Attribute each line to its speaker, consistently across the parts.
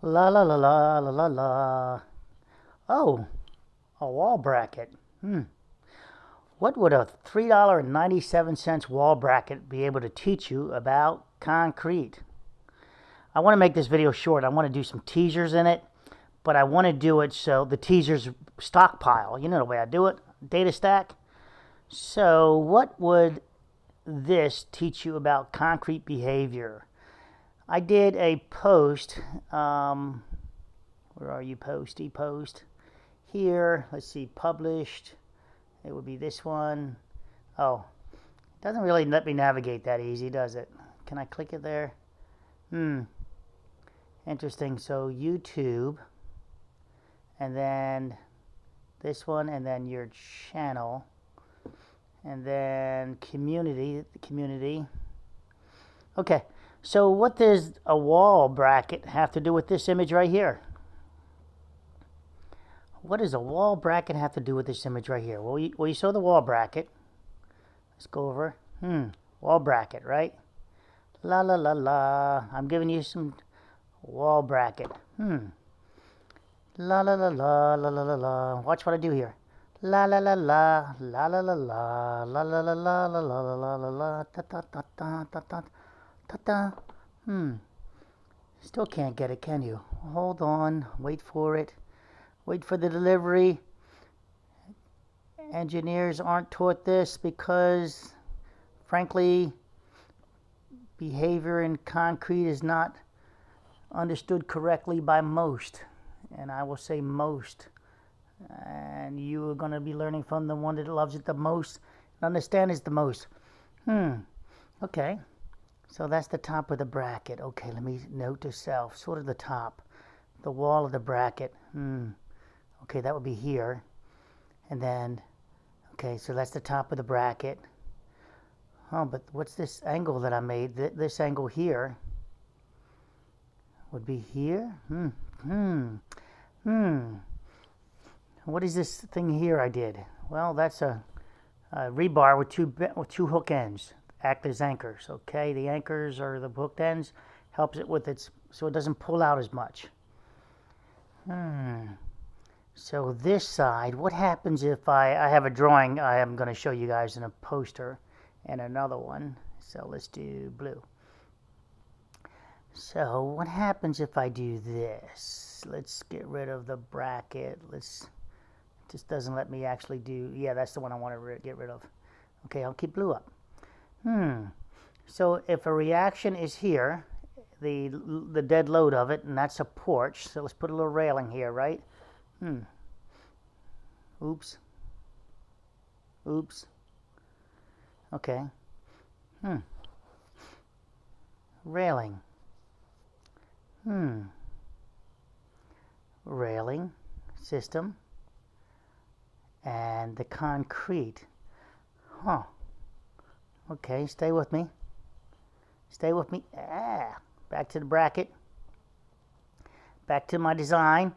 Speaker 1: La la la la la la la. Oh, a wall bracket. What would a $3.97 wall bracket be able to teach you about concrete? I want to make this video short. I want to do some teasers in it, but I want to do it so the teasers stockpile. You know the way I do it, data stack. So what would this teach you about concrete behavior? I did a post. Where are you, posty? Post here. Let's see, published. It would be this one. Oh, it doesn't really let me navigate that easy, does it? Can I click it there? Interesting. So YouTube, and then this one, and then your channel, and then community. Okay, so what does a wall bracket have to do with this image right here? What does a wall bracket have to do with this image right here? Well, you saw the wall bracket. Let's go over. Wall bracket, right? La la la la. I'm giving you some wall bracket. La la la la la la la la. Watch what I do here. La la la la la la la la la la la la la la la la la ta ta ta ta ta ta ta ta. Still can't get it, can you? Hold on. Wait for it. Wait for the delivery. Engineers aren't taught this because, frankly, behavior in concrete is not understood correctly by most. And I will say most. And you are going to be learning from the one that loves it the most and understands it the most. Okay. So that's the top of the bracket. Okay, let me note to self. Sort of the top. The wall of the bracket. Okay, that would be here. And then, okay, so that's the top of the bracket. Oh, but what's this angle that I made? This angle here would be here. What is this thing here I did? Well, that's a rebar with two hook ends. Act as anchors. Okay, the anchors or the hooked ends helps it with its, so it doesn't pull out as much. So this side, what happens if I have a drawing I am going to show you guys in a poster and another one. So let's do blue. So what happens if I do this? Let's get rid of the bracket. Just doesn't let me actually do, yeah, that's the one I want to get rid of. Okay, I'll keep blue up. So if a reaction is here, the dead load of it, and that's a porch, so let's put a little railing here, right? Oops. Okay. Railing. Railing system. And the concrete. Okay, stay with me. Back to the bracket. Back to my design.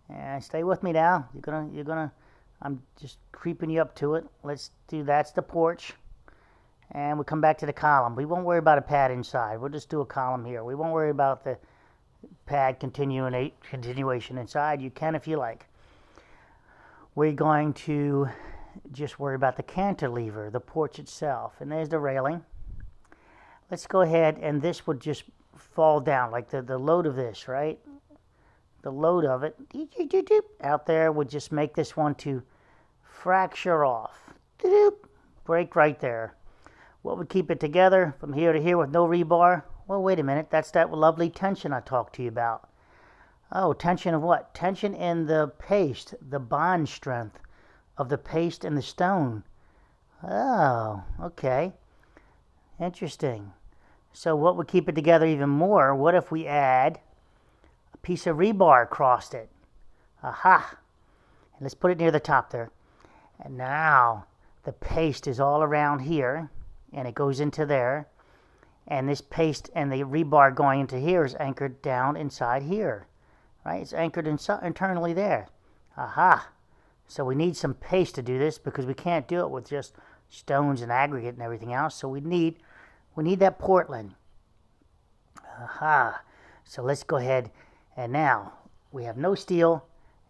Speaker 1: And stay with me now. You're gonna, I'm just creeping you up to it. Let's do, that's the porch. And we'll come back to the column. We won't worry about a pad inside. We'll just do a column here. We won't worry about the pad continuation inside. You can if you like. We're going to just worry about the cantilever, the porch itself. And there's the railing. Let's go ahead, and this would just fall down, like the load of this, right? The load of it out there would just make this one to fracture off. Break right there. What would keep it together from here to here with no rebar? Well, wait a minute. That's that lovely tension I talked to you about. Oh, tension of what? Tension in the paste, the bond strength of the paste and the stone. Oh, okay. Interesting. So what would keep it together even more? What if we add a piece of rebar across it? Aha! And let's put it near the top there. And now the paste is all around here, and it goes into there. And this paste and the rebar going into here is anchored down inside here. Right? It's anchored internally there. Aha! So we need some paste to do this because we can't do it with just stones and aggregate and everything else. So we need that Portland. Aha! So let's go ahead And now we have no steel.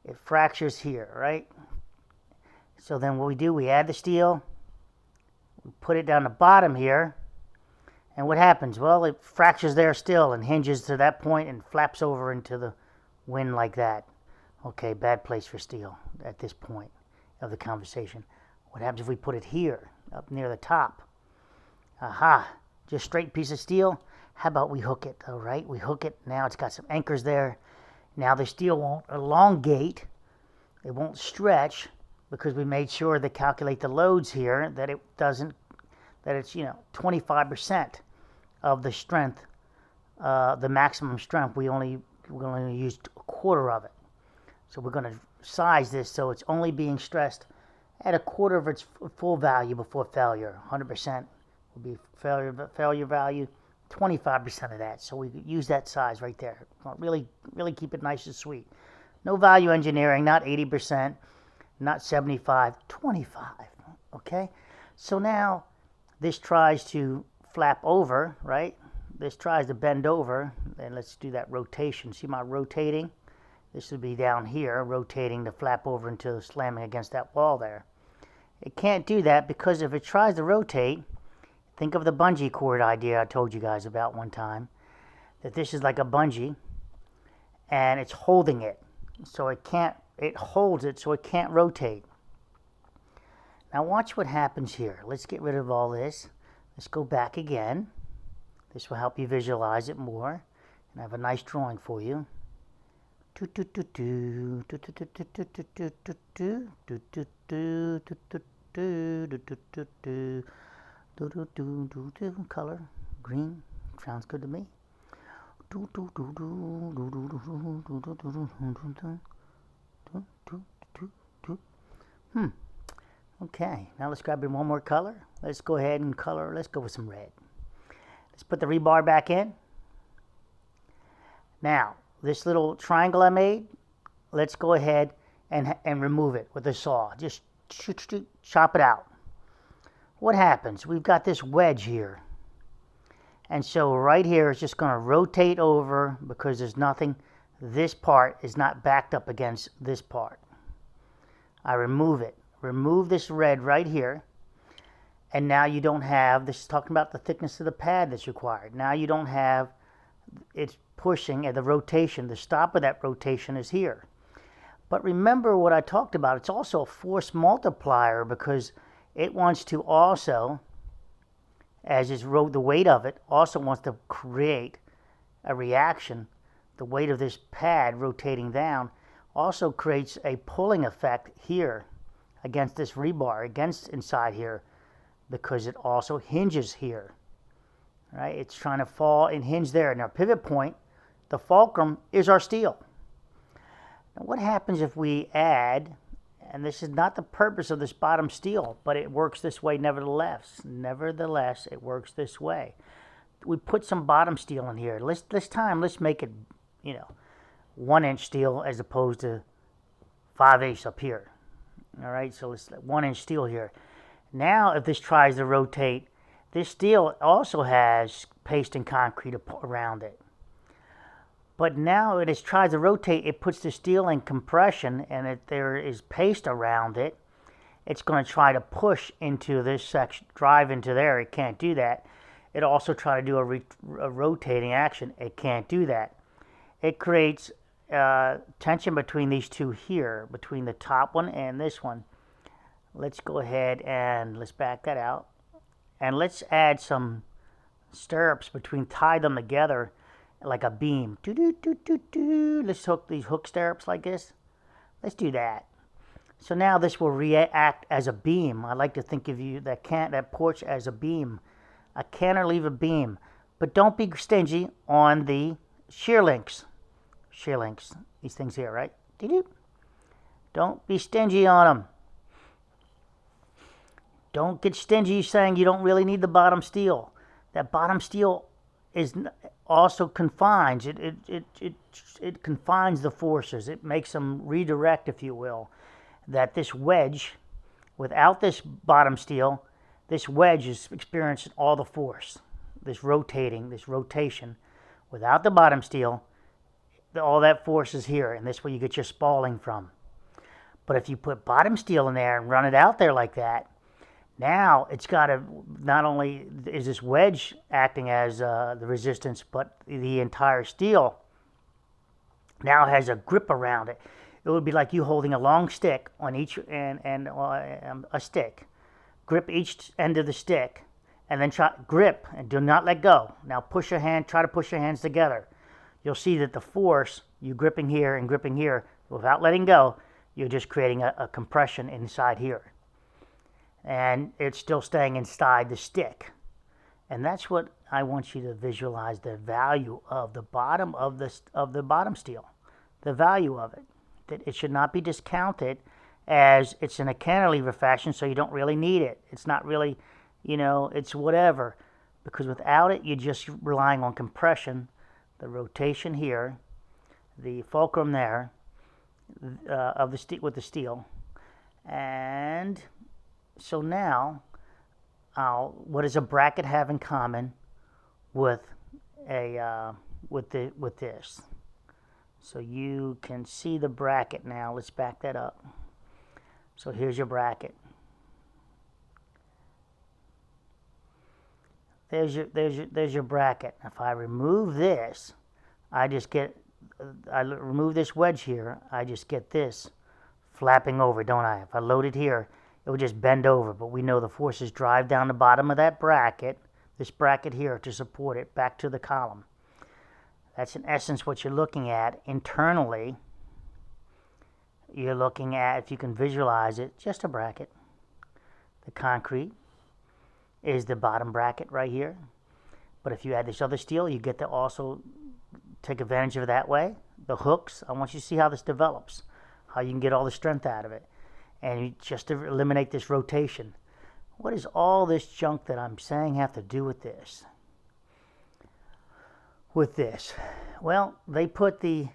Speaker 1: It fractures here, right? So then what we do, we add the steel, we put it down the bottom here, and what happens? Well, it fractures there still and hinges to that point and flaps over into the wind like that. Okay, bad place for steel at this point of the conversation. What happens if we put it here, up near the top? Aha, just straight piece of steel. How about we hook it, all right? We hook it, now it's got some anchors there. Now the steel won't elongate, it won't stretch, because we made sure to calculate the loads here that it doesn't, that it's, 25% of the strength, the maximum strength. We're going to use a quarter of it. So we're going to size this so it's only being stressed at a quarter of its full value before failure. 100% will be failure value, 25% of that. So we use that size right there. Really keep it nice and sweet. No value engineering, not 80%, not 75, 25. Okay? So now this tries to flap over, right? This tries to bend over, and let's do that rotation. See my rotating? This would be down here, rotating to flap over into slamming against that wall there. It can't do that because if it tries to rotate, think of the bungee cord idea I told you guys about one time, that this is like a bungee, and it's holding it. So it holds it so it can't rotate. Now watch what happens here. Let's get rid of all this. Let's go back again. This will help you visualize it more. And I have a nice drawing for you. Color, green, sounds good to me. Okay, now let's grab one more color. Let's go ahead and color. Let's go with some red. Let's put the rebar back in. Now, this little triangle I made, let's go ahead and remove it with a saw. Just chop it out. What happens? We've got this wedge here. And so right here is just going to rotate over because there's nothing. This part is not backed up against this part. I remove it. Remove this red right here. And now you don't have, this is talking about the thickness of the pad that's required. Now you don't have, it's pushing at the rotation. The stop of that rotation is here. But remember what I talked about. It's also a force multiplier because it wants to also, as is the weight of it, also wants to create a reaction. The weight of this pad rotating down also creates a pulling effect here against this rebar, against inside here, because it also hinges here. Right? It's trying to fall and hinge there. Now pivot point, the fulcrum, is our steel. Now what happens if we add, and this is not the purpose of this bottom steel, but it works this way nevertheless. Nevertheless, it works this way. We put some bottom steel in here. This time, let's make it, 1-inch steel as opposed to 5/8 up here. All right, so it's 1-inch steel here. Now, if this tries to rotate, this steel also has paste and concrete around it. But now it tries to rotate, it puts the steel in compression, and there is paste around it. It's going to try to push into this section, drive into there. It can't do that. It also try to do a rotating action. It can't do that. It creates tension between these two here, between the top one and this one. Let's go ahead and let's back that out. And let's add some stirrups tie them together like a beam. Let's hook these hook stirrups like this. Let's do that. So now this will react as a beam. I like to think of that porch as a beam. A cantilever beam. But don't be stingy on the shear links. Shear links. These things here, right? Don't be stingy on them. Don't get stingy saying you don't really need the bottom steel. That bottom steel also confines. It confines the forces. It makes them redirect, if you will. That this wedge, without this bottom steel, this wedge is experiencing all the force. This rotation. Without the bottom steel, all that force is here, and this is where you get your spalling from. But if you put bottom steel in there and run it out there like that, now it's got to, not only is this wedge acting as the resistance, but the entire steel now has a grip around it. It would be like you holding a long stick on each and a stick. Grip each end of the stick, and then grip and do not let go. Now push your hand. Try to push your hands together. You'll see that the force, you gripping here and gripping here, without letting go, you're just creating a compression inside here, and it's still staying inside the stick. And that's what I want you to visualize, the value of the bottom of the bottom steel, the value of it. That it should not be discounted as it's in a cantilever fashion, so you don't really need it. It's not really, it's whatever. Because without it, you're just relying on compression, the rotation here, the fulcrum there of the with the steel. And so now, what does a bracket have in common with with this? So you can see the bracket now. Let's back that up. So here's your bracket. There's your bracket. If I remove this, I remove this wedge here, I just get this flapping over, don't I? If I load it here, it would just bend over, but we know the forces drive down the bottom of that bracket, this bracket here, to support it back to the column. That's in essence what you're looking at internally. You're looking at, if you can visualize it, just a bracket. The concrete is the bottom bracket right here. But if you add this other steel, you get to also take advantage of it that way. The hooks, I want you to see how this develops, how you can get all the strength out of it. And you just to eliminate this rotation. What does all this junk that I'm saying have to do with this? With this? Well, they put the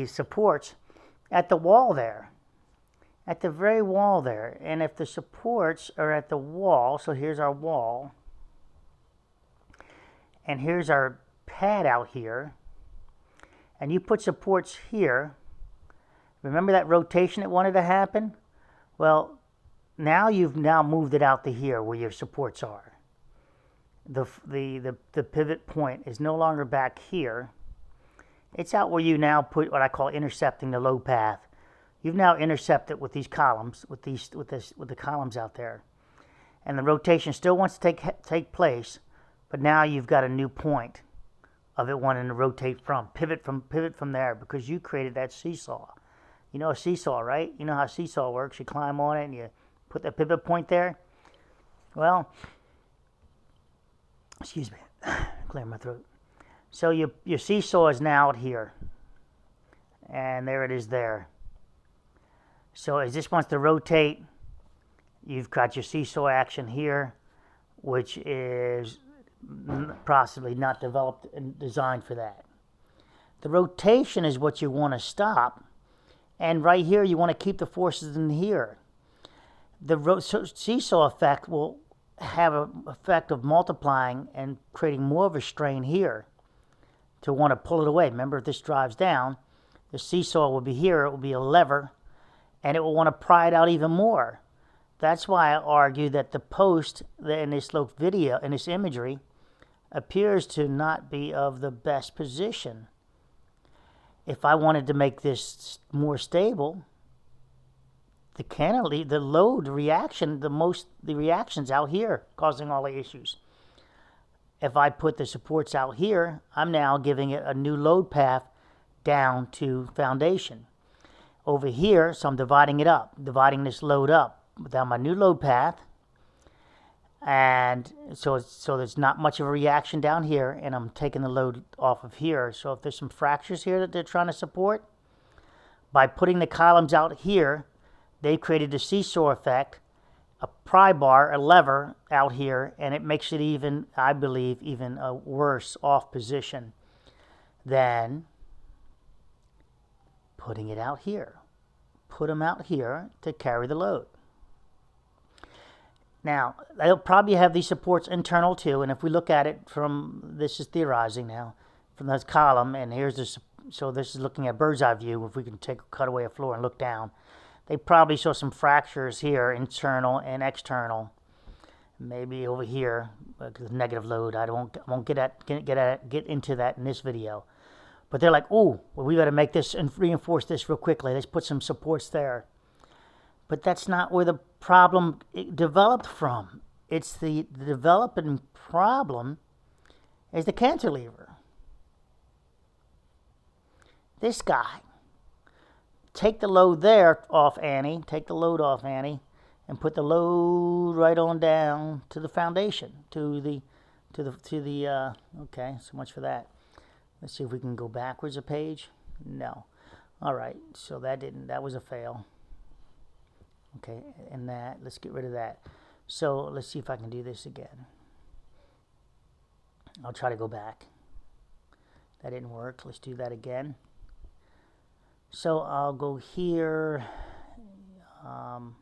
Speaker 1: supports at the wall there, at the very wall there. And if the supports are at the wall, so here's our wall, and here's our pad out here, and you put supports here, remember that rotation that wanted to happen? Well, now you've moved it out to here where your supports are. The pivot point is no longer back here. It's out where you now put what I call intercepting the load path. You've now intercepted with these columns, with the columns out there, and the rotation still wants to take place, but now you've got a new point of it wanting to rotate from pivot from there, because you created that seesaw. You know a seesaw, right? You know how a seesaw works. You climb on it and you put the pivot point there. Well, excuse me, clear my throat. So your seesaw is now out here, and there it is there. So as this wants to rotate, you've got your seesaw action here, which is possibly not developed and designed for that. The rotation is what you want to stop, and right here you want to keep the forces in here. The seesaw effect will have an effect of multiplying and creating more of a strain here to want to pull it away. Remember, if this drives down, the seesaw will be here, it will be a lever, and it will want to pry it out even more. That's why I argue that the post in this video, in this imagery, appears to not be of the best position. If I wanted to make this more stable, the load reaction, the reaction's out here causing all the issues. If I put the supports out here, I'm now giving it a new load path down to foundation. Over here, so I'm dividing it up, dividing this load up down my new load path, and so there's not much of a reaction down here, and I'm taking the load off of here. So if there's some fractures here that they're trying to support, by putting the columns out here, they created a seesaw effect, a pry bar, a lever out here, and it makes it even, I believe, even a worse off position than putting it out here. Put them out here to carry the load. Now, they'll probably have these supports internal too, and if we look at it from, this is theorizing now, from this column, and here's this. So this is looking at bird's eye view. If we can cut away a floor and look down, they probably show some fractures here, internal and external. Maybe over here, because negative load. I won't get into that in this video. But they're like, oh, well, we got to make this and reinforce this real quickly. Let's put some supports there. But that's not where the problem developed from. It's the developing problem is the cantilever. This guy. Take the load there off Annie. Take the load off Annie, and put the load right on down to the foundation. Okay, so much for that. Let's see if we can go backwards a page. No. All right. So that was a fail. Okay, and let's get rid of that. So let's see if I can do this again. I'll try to go back. That didn't work. Let's do that again. So I'll go here, and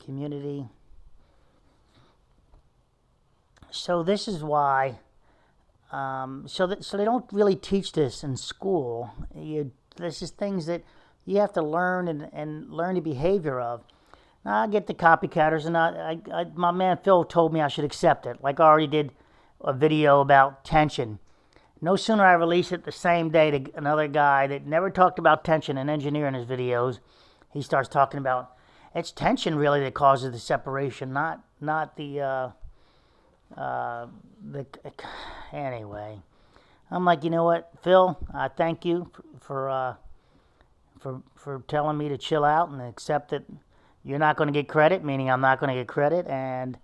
Speaker 1: community. So this is why, so they don't really teach this in school. This is things that you have to learn and learn the behavior of. Now, I get the copycatters, and my man Phil told me I should accept it. Like I already did a video about tension. No sooner I release it the same day to another guy that never talked about tension in engineering his videos, he starts talking about it's tension really that causes the separation, not the anyway. I'm like, you know what, Phil? I thank you for telling me to chill out and accept that you're not going to get credit, meaning I'm not going to get credit, and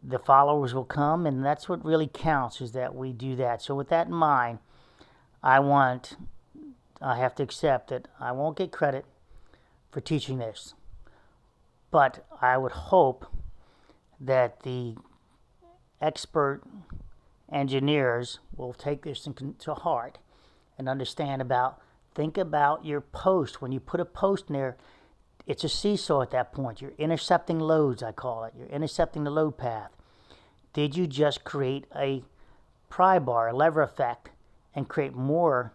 Speaker 1: the followers will come, and that's what really counts, is that we do that. So with that in mind, I have to accept that I won't get credit for teaching this. But I would hope that the expert engineers will take this to heart and think about your post. When you put a post in there, it's a seesaw at that point. You're intercepting loads, I call it. You're intercepting the load path. Did you just create a pry bar, a lever effect, and create more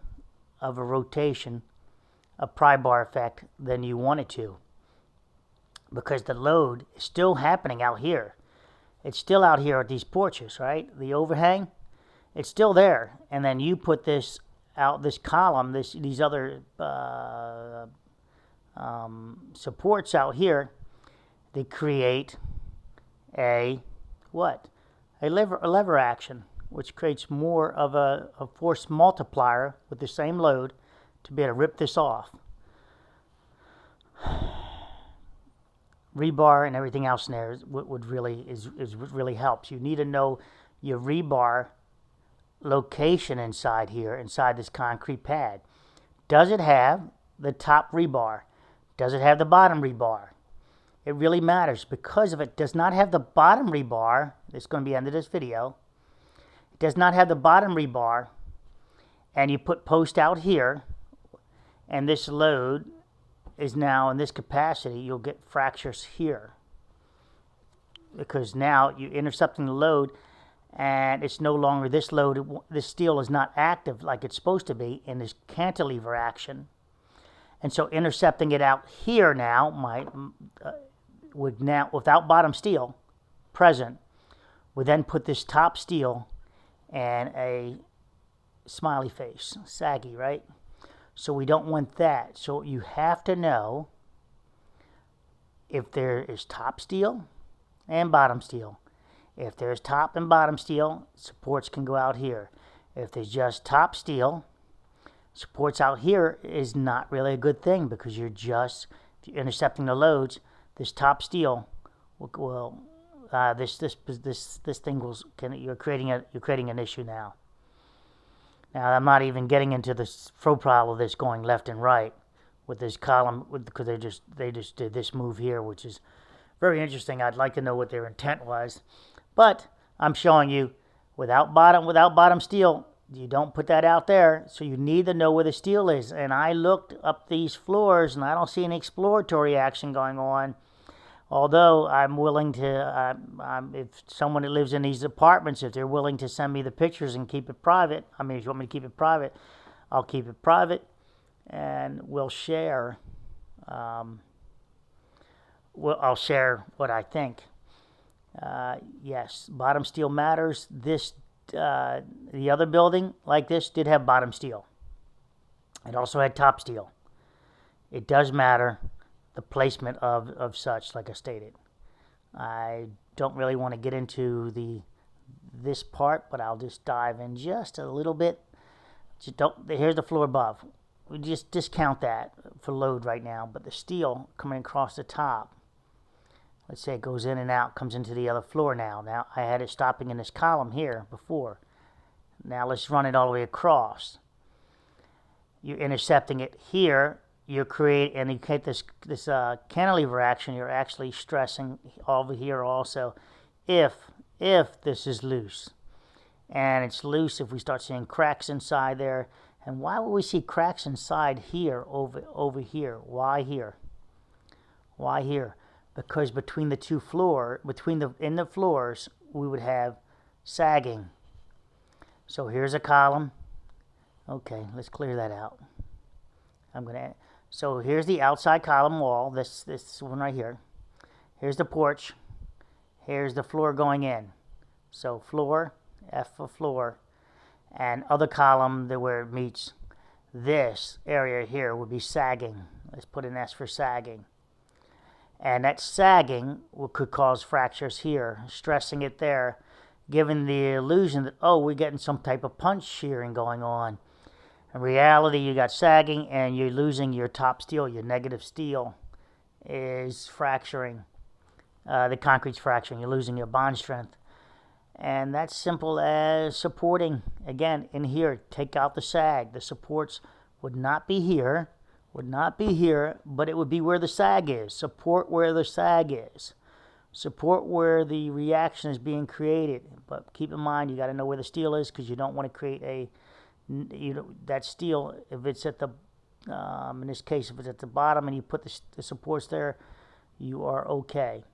Speaker 1: of a rotation, a pry bar effect, than you wanted to? Because the load is still happening out here. It's still out here at these porches, right? The overhang, it's still there. And then you put this column, these other supports out here, they create a lever action, which creates more of a force multiplier with the same load to be able to rip this off. Rebar and everything else in there is what really helps. You need to know your rebar location inside here, inside this concrete pad. Does it have the top rebar? Does it have the bottom rebar? It really matters, because if it does not have the bottom rebar, it's going to be the end of this video. It does not have the bottom rebar, and you put post out here, and this load is now in this capacity, you'll get fractures here. Because now you're intercepting the load, and it's no longer this load. This steel is not active like it's supposed to be in this cantilever action. And so intercepting it out here now without bottom steel present, would then put this top steel and a smiley face, saggy, right? So we don't want that. So you have to know if there is top steel and bottom steel. If there's top and bottom steel, supports can go out here. If there's just top steel, supports out here is not really a good thing, because if you're intercepting the loads, this top steel you're creating an issue now. Now, I'm not even getting into the profile of this going left and right with this column, because they just did this move here, which is very interesting. I'd like to know what their intent was, but I'm showing you without bottom steel, you don't put that out there. So you need to know where the steel is. And I looked up these floors, and I don't see any exploratory action going on. Although I'm willing to, if someone that lives in these apartments, if they're willing to send me the pictures and keep it private, I mean, if you want me to keep it private, I'll keep it private, and we'll share. I'll share what I think. Yes, bottom steel matters. This, the other building like this did have bottom steel. It also had top steel. It does matter, the placement of such, like I stated. I don't really want to get into this part, but I'll just dive in just a little bit. Just here's the floor above. We just discount that for load right now, but the steel coming across the top, let's say it goes in and out, comes into the other floor now. Now I had it stopping in this column here before. Now let's run it all the way across. You're intercepting it here. You create, and you get this cantilever action. You're actually stressing over here also, if this is loose, and it's loose. If we start seeing cracks inside there, and why would we see cracks inside here over here? Why here? Why here? Because between the two in the floors, we would have sagging. So here's a column. Okay, let's clear that out. So here's the outside column wall, this one right here. Here's the porch. Here's the floor going in. So floor, F for floor, and other column where it meets this area here would be sagging. Let's put an S for sagging. And that sagging could cause fractures here, stressing it there, giving the illusion that, oh, we're getting some type of punch shearing going on. In reality, you got sagging and you're losing your top steel. Your negative steel is fracturing. The concrete's fracturing. You're losing your bond strength. And that's simple as supporting. Again, in here, take out the sag. The supports would not be here, but it would be where the sag is. Support where the sag is. Support where the reaction is being created. But keep in mind, you got to know where the steel is, because you don't want to create that steel, if it's at the, in this case, if it's at the bottom and you put the supports there, you are okay.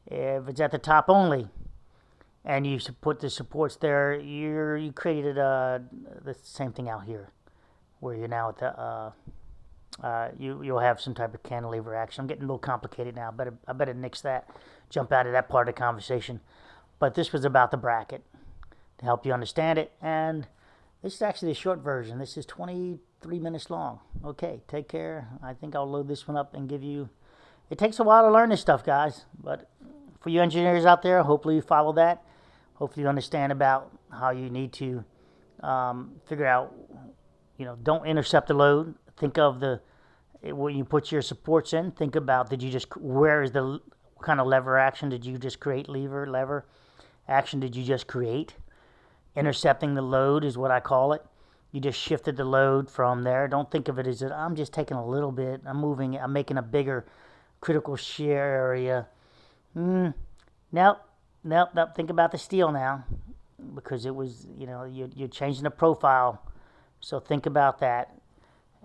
Speaker 1: If it's at the top only, and you put the supports there, you created the same thing out here, where you're now at the, you'll have some type of cantilever action. I'm getting a little complicated now. I better nix that, jump out of that part of the conversation. But this was about the bracket, to help you understand it, and this is actually the short version. This is 23 minutes long. Okay, take care. I think I'll load this one up and give you... It takes a while to learn this stuff, guys. But for you engineers out there, hopefully you follow that. Hopefully you understand about how you need to figure out, don't intercept the load. Think of when you put your supports in, think about, what kind of lever action did you just create? Lever action did you just create? Intercepting the load is what I call it. You just shifted the load from there. Don't think of it as I'm just taking a little bit. I'm moving it. I'm making a bigger critical shear area. Nope. Think about the steel now, because it was, you're changing the profile. So think about that.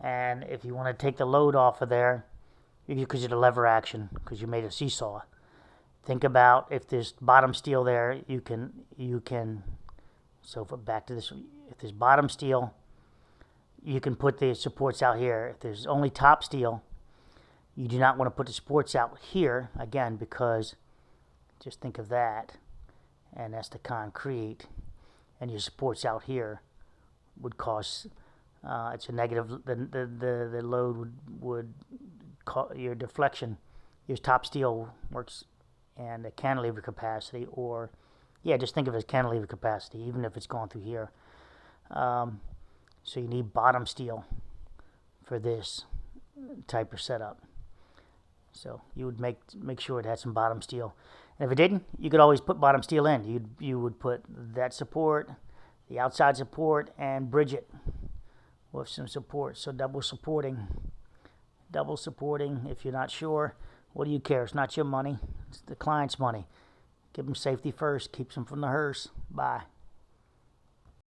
Speaker 1: And if you want to take the load off of there, because of the lever action, because you made a seesaw, think about if there's bottom steel there, you can. So back to this, if there's bottom steel, you can put the supports out here. If there's only top steel, you do not want to put the supports out here, again, because just think of that, and that's the concrete, and your supports out here would cause, it's a negative, the load would cause your deflection. Your top steel works and the cantilever capacity, or just think of it as cantilever capacity, even if it's going through here. So you need bottom steel for this type of setup. So you would make sure it had some bottom steel. And if it didn't, you could always put bottom steel in. You would put that support, the outside support, and bridge it with some support. So double supporting. If you're not sure, what do you care? It's not your money. It's the client's money. Give them safety first. Keeps them from the hearse. Bye.